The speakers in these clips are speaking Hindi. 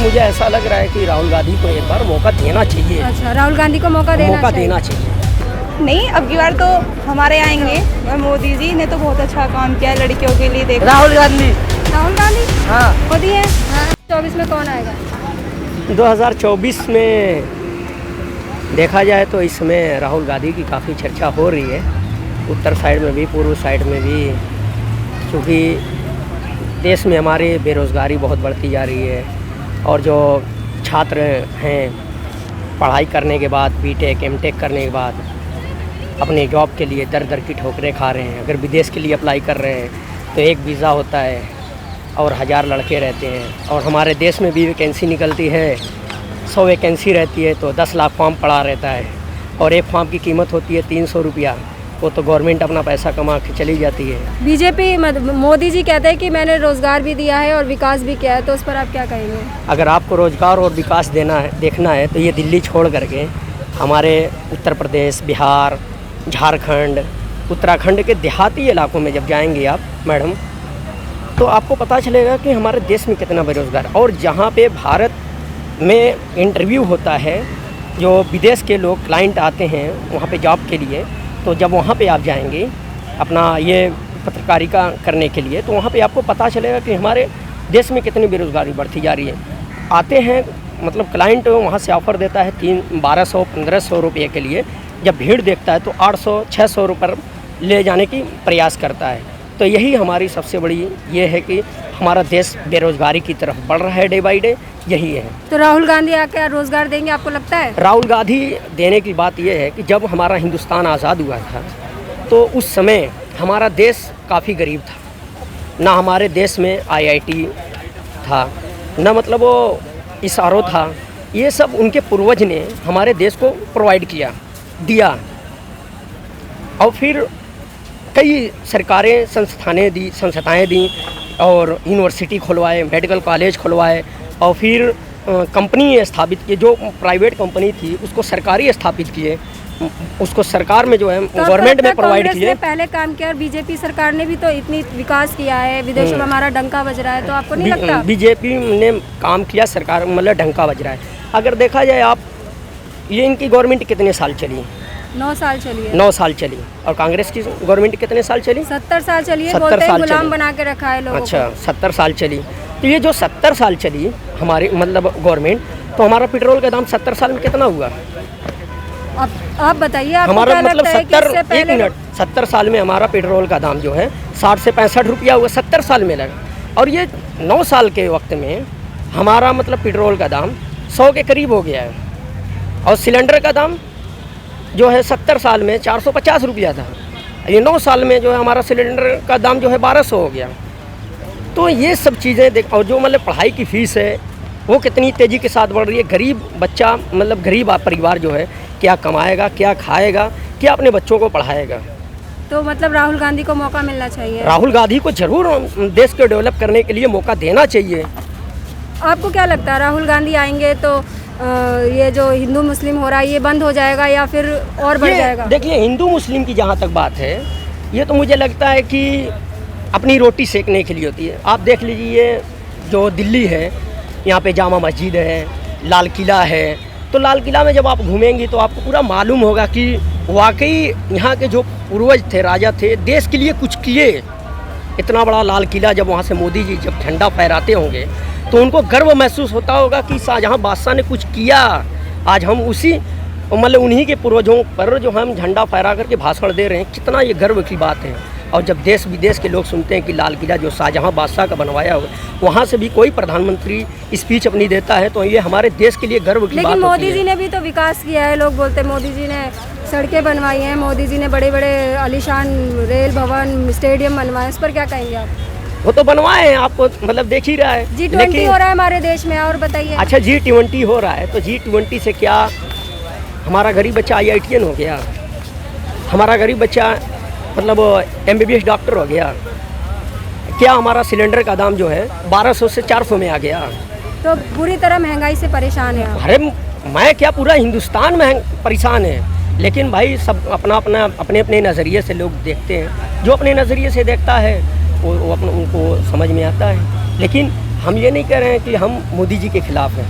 मुझे ऐसा लग रहा है कि राहुल गांधी को एक बार मौका देना चाहिए। अच्छा, राहुल गांधी को मौका देना चाहिए। नहीं, अब की बार तो हमारे आएंगे और मोदी जी ने तो बहुत अच्छा काम किया है लड़कियों के लिए। देख राहुल गांधी। हाँ, मोदी है। 24 में कौन आएगा? 2024 में देखा जाए तो इसमें राहुल गांधी की काफ़ी चर्चा हो रही है, उत्तर साइड में भी, पूर्व साइड में भी, क्योंकि देश में हमारे बेरोज़गारी बहुत बढ़ती जा रही है और जो छात्र हैं पढ़ाई करने के बाद, बीटेक एमटेक करने के बाद अपने जॉब के लिए दर दर की ठोकरें खा रहे हैं। अगर विदेश के लिए अप्लाई कर रहे हैं तो एक वीज़ा होता है और 1000 लड़के रहते हैं, और हमारे देश में भी वैकेंसी निकलती है, 100 वैकेंसी रहती है तो 10 लाख फॉर्म पड़ा रहता है और एक फॉर्म की कीमत होती है 300 रुपया। वो तो गवर्नमेंट अपना पैसा कमा के चली जाती है। बीजेपी मोदी जी कहते हैं कि मैंने रोजगार भी दिया है और विकास भी किया है, तो उस पर आप क्या कहेंगे? अगर आपको रोजगार और विकास देखना है तो ये दिल्ली छोड़ करके हमारे उत्तर प्रदेश, बिहार, झारखंड, उत्तराखंड के देहाती इलाकों में जब जाएंगे आप मैडम, तो आपको पता चलेगा कि हमारे देश में कितना बेरोजगार। और जहाँ पे भारत में इंटरव्यू होता है, जो विदेश के लोग क्लाइंट आते हैं वहाँ पे जॉब के लिए, तो जब वहाँ पे आप जाएंगे अपना ये पत्रकारिता करने के लिए, तो वहाँ पे आपको पता चलेगा कि हमारे देश में कितनी बेरोज़गारी बढ़ती जा रही है। आते हैं मतलब क्लाइंट वहाँ से ऑफ़र देता है 1200-1500 रुपये के लिए, जब भीड़ देखता है तो 800-600 रुपये ले जाने की प्रयास करता है। तो यही हमारी सबसे बड़ी ये है कि हमारा देश बेरोज़गारी की तरफ बढ़ रहा है डे बाई डे, यही है। तो राहुल गांधी आके रोजगार देंगे आपको लगता है? राहुल गांधी देने की बात यह है कि जब हमारा हिंदुस्तान आज़ाद हुआ था तो उस समय हमारा देश काफ़ी गरीब था, ना हमारे देश में IIT था, ना मतलब वो ISRO था। ये सब उनके पूर्वज ने हमारे देश को प्रोवाइड दिया और फिर कई सरकारें संस्थाएं दी और यूनिवर्सिटी खुलवाए, मेडिकल कॉलेज खुलवाए और फिर कंपनी स्थापित की। जो प्राइवेट कंपनी थी उसको सरकारी स्थापित किए, उसको सरकार में जो है तो गवर्नमेंट में प्रोवाइड किए। पहले काम किया और बीजेपी सरकार ने भी तो इतनी विकास किया है, विदेशों में हमारा डंका बज रहा है, तो आपको नहीं लगता? बीजेपी ने काम किया, सरकार मतलब डंका बज रहा है। अगर देखा जाए आप, ये इनकी गवर्नमेंट कितने साल चली? 9 साल चली है। 9 साल चली। और कांग्रेस की गवर्नमेंट कितने साल चली? 70 साल चली है। बोलते हैं गुलाम बना के रखा है लोगों को। अच्छा, 70 साल चली। तो ये जो 70 साल चली हमारी मतलब गवर्नमेंट, तो हमारा पेट्रोल का दाम 70 साल में कितना हुआ? आप बताइए, हमारा मतलब 70 साल में हमारा पेट्रोल का दाम जो है 60 से 65 रुपया हुआ, 70 साल में लगा। और ये 9 साल के वक्त में हमारा मतलब पेट्रोल का दाम 100 के करीब हो गया है और सिलेंडर का दाम जो है 70 साल में 450 रुपया था। ये 9 साल में जो है हमारा सिलेंडर का दाम जो है 1200 हो गया। तो ये सब चीज़ें देख, और जो मतलब पढ़ाई की फ़ीस है वो कितनी तेज़ी के साथ बढ़ रही है। गरीब बच्चा मतलब गरीब परिवार जो है क्या कमाएगा, क्या खाएगा, क्या अपने बच्चों को पढ़ाएगा? तो मतलब राहुल गांधी को मौका मिलना चाहिए। राहुल गांधी को ज़रूर देश को डेवलप करने के लिए मौका देना चाहिए। आपको क्या लगता है, राहुल गांधी आएंगे तो ये जो हिंदू मुस्लिम हो रहा है ये बंद हो जाएगा या फिर और बढ़ जाएगा? देखिए, हिंदू मुस्लिम की जहाँ तक बात है, ये तो मुझे लगता है कि अपनी रोटी सेकने के लिए होती है। आप देख लीजिए, जो दिल्ली है यहाँ पे जामा मस्जिद है, लाल किला है, तो लाल किला में जब आप घूमेंगी तो आपको पूरा मालूम होगा कि वाकई यहाँ के जो पूर्वज थे, राजा थे, देश के लिए कुछ किए। इतना बड़ा लाल किला जब वहाँ से मोदी जी जब झंडा फहराते होंगे तो उनको गर्व महसूस होता होगा कि शाहजहाँ बादशाह ने कुछ किया। आज हम उसी मतलब उन्हीं के पूर्वजों पर जो हम झंडा फहरा करके भाषण दे रहे हैं, कितना ये गर्व की बात है। और जब देश विदेश के लोग सुनते हैं कि लाल किला जो शाहजहाँ बादशाह का बनवाया हुआ, वहाँ से भी कोई प्रधानमंत्री स्पीच अपनी देता है, तो ये हमारे देश के लिए गर्व की बात होती है। लेकिन मोदी जी ने भी तो विकास किया है। लोग बोलते हैं मोदी जी ने सड़कें बनवाई हैं, मोदी जी ने बड़े बड़े आलीशान रेल भवन, स्टेडियम बनवाए, उस पर क्या कहेंगे आप? वो तो बनवाए हैं, आपको मतलब देख ही रहा है। G20 हो रहा है हमारे देश में, और बताइए। अच्छा, G20 हो रहा है तो G20 से क्या हमारा गरीब बच्चा IITian हो गया, हमारा गरीब बच्चा मतलब MBBS डॉक्टर हो गया? क्या हमारा सिलेंडर का दाम जो है 1200 से 400 में आ गया? तो बुरी तरह महंगाई से परेशान है। अरे मैं क्या, पूरा हिंदुस्तान में परेशान है। लेकिन भाई सब अपने अपने नज़रिए से लोग देखते हैं। जो अपने नज़रिए से देखता है वो उनको समझ में आता है। लेकिन हम ये नहीं कह रहे हैं कि हम मोदी जी के खिलाफ हैं,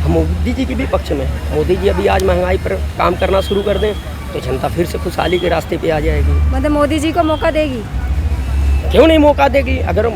हम मोदी जी के भी पक्ष में हैं। मोदी जी अभी आज महंगाई पर काम करना शुरू कर दें तो जनता फिर से खुशहाली के रास्ते पे आ जाएगी। मतलब मोदी जी को मौका देगी? क्यों नहीं मौका देगी? अगर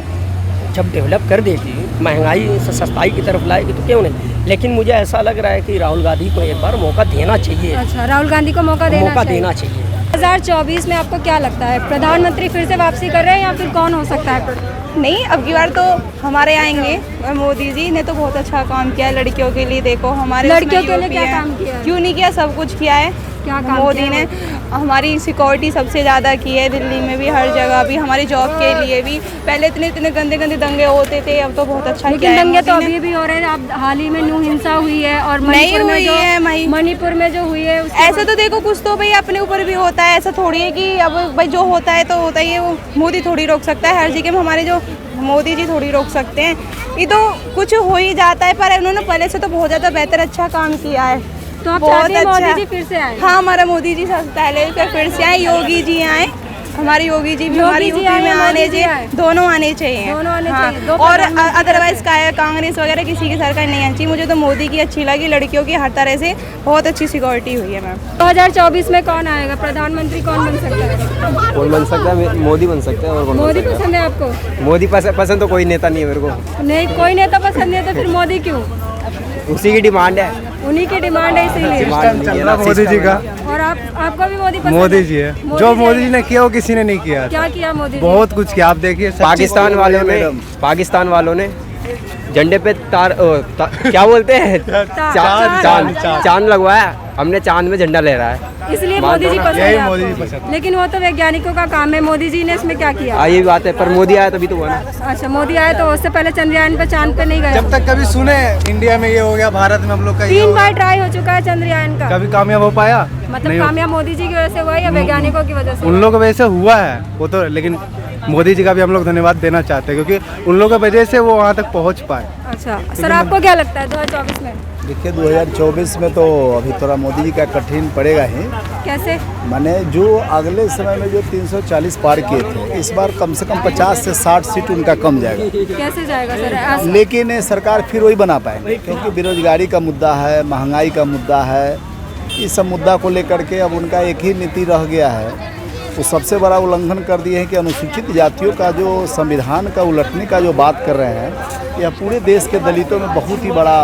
जब डेवलप कर देगी, महंगाई से सस्ताई की तरफ लाएगी तो क्यों नहीं। लेकिन मुझे ऐसा लग रहा है कि राहुल गांधी को एक बार मौका देना चाहिए। अच्छा, राहुल गांधी को मौका देना चाहिए। 2024 में आपको क्या लगता है, प्रधानमंत्री फिर से वापसी कर रहे हैं या फिर कौन हो सकता है? नहीं, अब की बार तो हमारे आएंगे मोदी जी ने तो बहुत अच्छा काम किया है लड़कियों के लिए। देखो हमारे लड़कियों के लिए क्या काम किया है? क्यों नहीं किया, सब कुछ किया है। क्या काम मोदी किया ने हमारी सिक्योरिटी सबसे ज़्यादा की है, दिल्ली में भी, हर जगह भी, हमारी जॉब के लिए भी। पहले इतने गंदे गंदे दंगे होते थे, अब तो बहुत अच्छा किया लेकिन है दंगे तो मोदी ने। अभी भी हो रहे हैं। अब हाल ही में नू हिंसा हुई है और नहीं हुई है, मणिपुर में जो हुई है ऐसे तो देखो कुछ तो भाई अपने ऊपर भी होता है। ऐसा थोड़ी है कि अब भाई जो होता है तो होता ही है, वो मोदी थोड़ी रोक सकता है। हर जगह में हमारे जो मोदी जी थोड़ी रोक सकते हैं। ये तो कुछ हो ही जाता है, पर उन्होंने पहले से तो बहुत ज़्यादा बेहतर अच्छा काम किया है। तो आप बहुत चाहते हैं मोदी अच्छा। जी फिर से आए? हाँ, हमारा मोदी जी सब पहले फिर से आए, योगी जी आए, हमारे योगी जी भी हमारी यूपी में आने चाहिए, दोनों आने चाहिए। दोनों आने हाँ, चाहिए। दो और प्रधानमंत्री अदरवाइज कांग्रेस वगैरह किसी की सरकार नहीं आनी चाहिए। मुझे तो मोदी की अच्छी लगी, लड़कियों की हर तरह से बहुत अच्छी सिक्योरिटी हुई है। मैम 2024 में कौन आएगा, प्रधानमंत्री कौन बन सकता है? कौन बन सकता है? मोदी बन सकता है। और कौन मोदी पसंद है आपको? मोदी पसंद तो कोई नेता नहीं है मेरे को। नहीं, कोई नेता पसंद नहीं है तो फिर मोदी क्यों? उसी की डिमांड है। उन्हीं की डिमांड है इसीलिए। चल रहा मोदी जी का। और आपको भी मोदी पसंद मोदी जी है। जो मोदी जी ने किया वो किसी ने नहीं किया। क्या किया मोदी जी? बहुत कुछ किया। आप देखिए पाकिस्तान वालों ने झंडे पे क्या बोलते हैं चांद लगवाया। हमने चांद में झंडा लहराया है। इसलिए मोदी जी पसंद है यही आपको। मोदी जी पसंद। लेकिन वो तो वैज्ञानिकों का काम है, मोदी जी ने इसमें क्या किया? ये बात है, पर मोदी आया तभी तो हुआ ना। अच्छा, मोदी आए तो उससे पहले चंद्रयान पे चांद पे नहीं गए? जब तक कभी सुने इंडिया में ये हो गया, भारत में हम लोग का ये 3 बार ट्राई हो चुका है चंद्रयान का। कभी कामयाब हो पाया? मतलब नहीं कामयाब मोदी जी की वजह से हुआ है या वैज्ञानिकों की वजह से? उन लोगों की वजह से हुआ है वो तो, लेकिन मोदी जी का भी हम लोग धन्यवाद देना चाहते हैं क्योंकि उन लोगों की वजह से वो वहाँ तक पहुँच पाए। अच्छा सर, आपको क्या लगता है 2024 में? देखिए 2024 में तो अभी थोड़ा मोदी जी का कठिन पड़ेगा ही। कैसे? मैंने जो अगले समय में जो 340 पार किए थे, इस बार कम से कम 50 से 60 सीट उनका कम जाएगा। कैसे जाएगा सर? लेकिन सरकार फिर वही बना पाएंगे क्योंकि बेरोजगारी का मुद्दा है, महंगाई का मुद्दा है। इस सब मुद्दा को लेकर के अब उनका एक ही नीति रह गया है। वो सबसे बड़ा उल्लंघन कर दिए हैं कि अनुसूचित जातियों का जो संविधान का उलटने का जो बात कर रहे हैं, यह पूरे देश के दलितों में बहुत ही बड़ा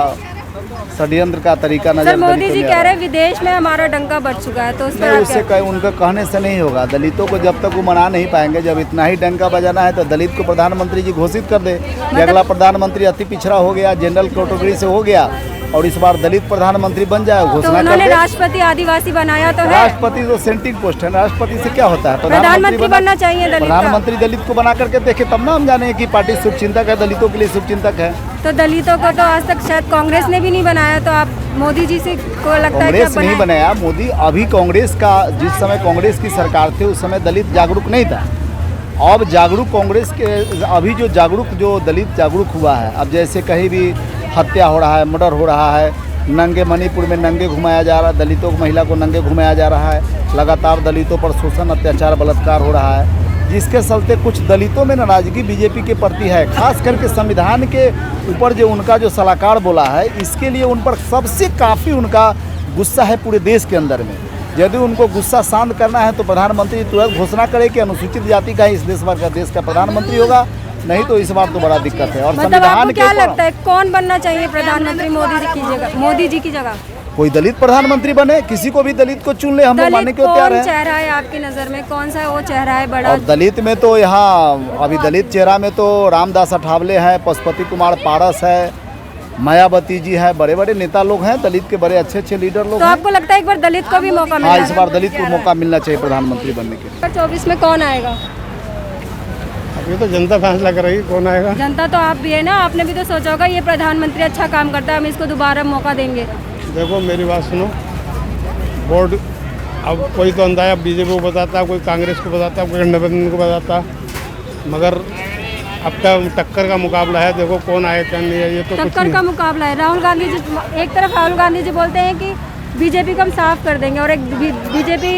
षड्यंत्र का तरीका नजर। सर मोदी जी कह रहे हैं विदेश में हमारा डंका बढ़ चुका है, तो नहीं, उससे उनका कहने से नहीं होगा। दलितों को जब तक वो मना नहीं पाएंगे, जब इतना ही डंका बजाना है तो दलित को प्रधानमंत्री जी घोषित कर दे कि अगला प्रधानमंत्री अति पिछड़ा हो गया, जनरल कैटेगरी से हो गया और इस बार दलित प्रधानमंत्री बन जाए, तो घोषणा उन्होंने कर दे। राष्ट्रपति आदिवासी बनाया तो है। राष्ट्रपति तो सेंट्रिंग पोस्ट है, राष्ट्रपति से क्या होता है? प्रधानमंत्री बनना चाहिए दलित का। प्रधानमंत्री दलित को बना करके देखे तब ना हम जाने कि पार्टी शुभचिंतक है, दलितों के लिए शुभचिंतक है। तो दलितों को तो आज तक शायद कांग्रेस ने भी नहीं बनाया, तो आप मोदी जी से को लगता है कि कांग्रेस आप नहीं बनाया मोदी। अभी कांग्रेस का जिस समय कांग्रेस की सरकार थी उस समय दलित जागरूक नहीं था। अब जागरूक कांग्रेस के अभी जो जागरूक जो दलित जागरूक हुआ है, अब जैसे कहीं भी हत्या हो रहा है, मर्डर हो रहा है, नंगे मणिपुर में नंगे घुमाया जा रहा है, दलितों को महिला को नंगे घुमाया जा रहा है, लगातार दलितों पर शोषण अत्याचार बलात्कार हो रहा है, जिसके चलते कुछ दलितों में नाराजगी बीजेपी के प्रति है। खास करके संविधान के ऊपर जो उनका जो सलाहकार बोला है, इसके लिए उन पर सबसे काफ़ी उनका गुस्सा है पूरे देश के अंदर में। यदि उनको गुस्सा शांत करना है तो प्रधानमंत्री तुरंत घोषणा करे कि अनुसूचित जाति का इस देश का प्रधानमंत्री होगा, नहीं तो इस बार तो बड़ा दिक्कत है। और मतलब संविधान आपको के क्या ऊपर लगता है कौन बनना चाहिए प्रधानमंत्री मोदी जी की जगह? कोई दलित प्रधानमंत्री बने, किसी को भी दलित को चुन ले, हम लोग मानने दलित को तैयार कौन हैं। चेहरा है आपकी नज़र में, कौन सा वो चेहरा है बड़ा? और दलित में तो यहाँ अभी दलित चेहरा में तो रामदास अठावले है, पशुपति कुमार पारस है, मायावती जी है, बड़े बड़े नेता लोग हैं, दलित के बड़े अच्छे अच्छे लीडर लोग तो हैं। आपको लगता है एक बार दलित को भी मौका मिलना हाँ, इस बार दलित को मौका मिलना चाहिए प्रधानमंत्री बनने के लिए। 2024 में कौन आएगा? ये तो जनता फैसला करेगी कौन आएगा। जनता तो आप भी है ना, आपने भी तो सोचा होगा ये प्रधानमंत्री अच्छा काम करता है, हम इसको दोबारा मौका देंगे। देखो मेरी बात सुनो, बोर्ड अब कोई तो अंदाजा बीजेपी को बताता है, कोई कांग्रेस को बताता है, कोई गठबंधन को बताता, मगर अब का टक्कर का मुकाबला है। देखो कौन आए क्या नहीं है, ये तो कुछ टक्कर का मुकाबला है। राहुल गांधी जी एक तरफ राहुल गांधी जी बोलते हैं कि बीजेपी को हम साफ कर देंगे, और एक बीजेपी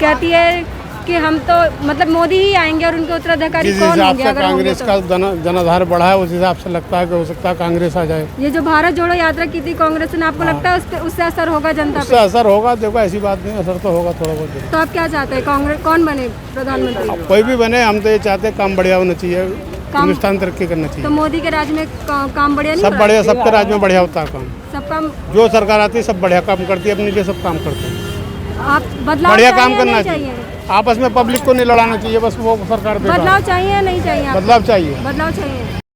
कहती है कि हम तो मतलब मोदी ही आएंगे और उनके उत्तराधिकारी जिस कौन हिसाब होंगे से अगर होंगे कांग्रेस तो? का जनाधार बढ़ा है उस हिसाब से लगता है कि हो सकता है कांग्रेस आ जाए। ये जो भारत जोड़ो यात्रा की थी कांग्रेस ने, आपको लगता है उससे असर होगा जनता उससे पे? असर होगा, देखो ऐसी बात नहीं, असर तो होगा थोड़ा बहुत। तो आप क्या चाहते हैं, कांग्रेस कौन बने प्रधानमंत्री? कोई भी बने, हम तो ये चाहते हैं काम बढ़िया होना चाहिए, काम- हिंदुस्तान तरक्की करना तो चाहिए। मोदी के राज में काम बढ़िया नहीं हो सब रहा? बढ़िया, सबके राज्य में बढ़िया होता है काम। सब काम जो सरकार आती है सब बढ़िया काम करती है, अपने लिए सब काम करते हैं। आप बदलाव बढ़िया चाहिए काम या करना नहीं चाहिए, आपस में पब्लिक को नहीं लड़ाना चाहिए, बस वो सरकार पे बदलाव चाहिए या नहीं चाहिए आपको? बदलाव चाहिए। बदलाव चाहिए।